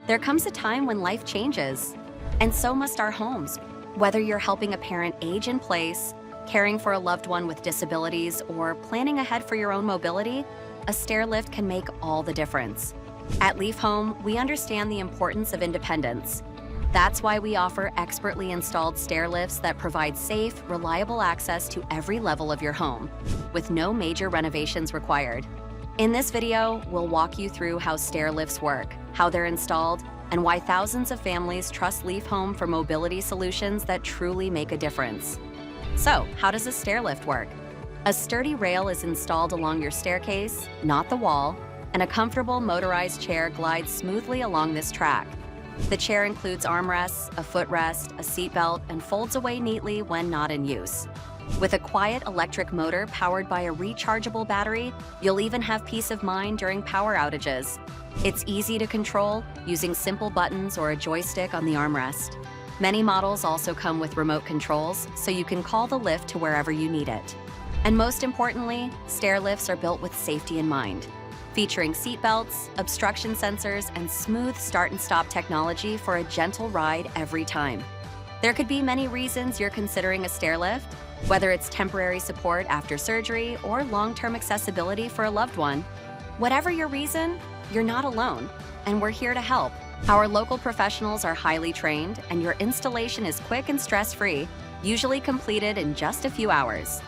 There comes a time when life changes, and so must our homes. Whether you're helping a parent age in place, caring for a loved one with disabilities, or planning ahead for your own mobility, a stairlift can make all the difference. At Leaf Home, we understand the importance of independence. That's why we offer expertly installed stairlifts that provide safe, reliable access to every level of your home, with no major renovations required. In this video, we'll walk you through how stairlifts work, how they're installed, and why thousands of families trust Leaf Home for mobility solutions that truly make a difference. So, how does a stairlift work? A sturdy rail is installed along your staircase, not the wall, and a comfortable motorized chair glides smoothly along this track. The chair includes armrests, a footrest, a seatbelt, and folds away neatly when not in use. With a quiet electric motor powered by a rechargeable battery, you'll even have peace of mind during power outages. It's easy to control, using simple buttons or a joystick on the armrest. Many models also come with remote controls, so you can call the lift to wherever you need it. And most importantly, stairlifts are built with safety in mind, featuring seat belts, obstruction sensors, and smooth start and stop technology for a gentle ride every time. There could be many reasons you're considering a stairlift, whether it's temporary support after surgery or long-term accessibility for a loved one. Whatever your reason, you're not alone, and we're here to help. Our local professionals are highly trained, and your installation is quick and stress-free, usually completed in just a few hours.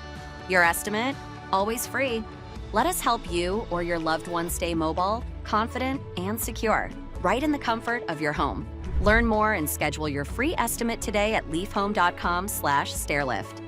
Your estimate? Always free. Let us help you or your loved one stay mobile, confident, and secure, right in the comfort of your home. Learn more and schedule your free estimate today at leafhome.com/stairlift.